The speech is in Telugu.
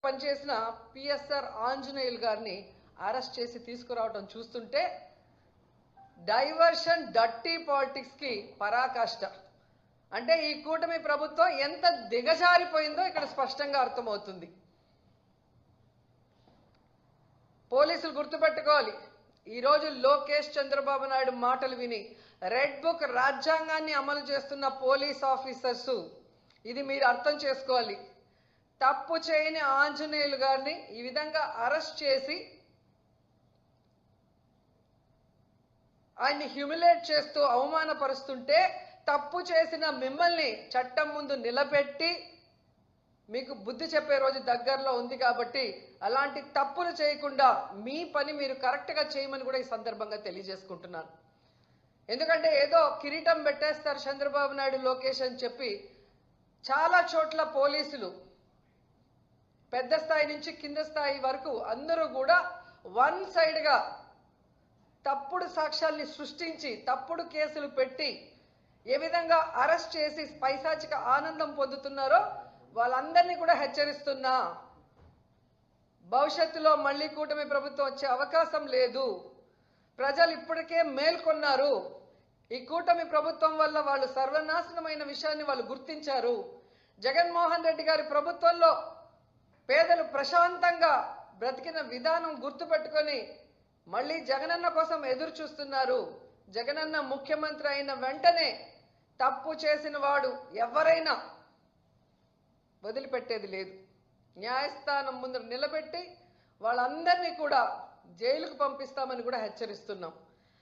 పనిచేసిన పిఎస్ఆర్ ఆంజనేయులు గారిని అరెస్ట్ చేసి తీసుకురావడం చూస్తుంటే డైవర్షన్ డర్టీ పాలిటిక్స్ కి పరాకాష్ట. అంటే ఈ కూటమి ప్రభుత్వం ఎంత దిగజారిపోయిందో ఇక్కడ స్పష్టంగా అర్థమవుతుంది. పోలీసులు గుర్తుపెట్టుకోవాలి, ఈరోజు లోకేష్ చంద్రబాబు నాయుడు మాటలు విని రెడ్ బుక్ రాజ్యాంగాన్ని అమలు చేస్తున్న పోలీస్ ఆఫీసర్స్ ఇది మీరు అర్థం చేసుకోవాలి. తప్పు చేయని ఆంజనేయులు గారిని ఈ విధంగా అరెస్ట్ చేసి ఆయన్ని హ్యూమిలేట్ చేస్తూ అవమానపరుస్తుంటే తప్పు చేసిన మిమ్మల్ని చట్టం ముందు నిలబెట్టి మీకు బుద్ధి చెప్పే రోజు దగ్గరలో ఉంది కాబట్టి అలాంటి తప్పులు చేయకుండా మీ పని మీరు కరెక్ట్గా చేయమని కూడా ఈ సందర్భంగా తెలియజేసుకుంటున్నాను. ఎందుకంటే ఏదో కిరీటం పెట్టేస్తారు చంద్రబాబు నాయుడు లోకేష్ అని చెప్పి చాలా చోట్ల పోలీసులు పెద్ద స్థాయి నుంచి కింద స్థాయి వరకు అందరూ కూడా వన్ సైడ్గా తప్పుడు సాక్ష్యాల్ని సృష్టించి తప్పుడు కేసులు పెట్టి ఏ విధంగా అరెస్ట్ చేసి పైశాచిక ఆనందం పొందుతున్నారో వాళ్ళందరినీ కూడా హెచ్చరిస్తున్నా. భవిష్యత్తులో మళ్ళీ కూటమి ప్రభుత్వం వచ్చే అవకాశం లేదు. ప్రజలు ఇప్పటికే మేల్కొన్నారు. ఈ కూటమి ప్రభుత్వం వల్ల వాళ్ళు సర్వనాశనమైన విషయాన్ని వాళ్ళు గుర్తించారు. జగన్మోహన్ రెడ్డి గారి ప్రభుత్వంలో పేదలు ప్రశాంతంగా బ్రతికిన విధానం గుర్తుపెట్టుకొని మళ్ళీ జగనన్న కోసం ఎదురు చూస్తున్నారు. జగనన్న ముఖ్యమంత్రి అయిన వెంటనే తప్పు చేసిన వాడు ఎవరైనా వదిలిపెట్టేది లేదు. న్యాయస్థానం ముందు నిలబెట్టి వాళ్ళందరినీ కూడా జైలుకు పంపిస్తామని కూడా హెచ్చరిస్తున్నాం.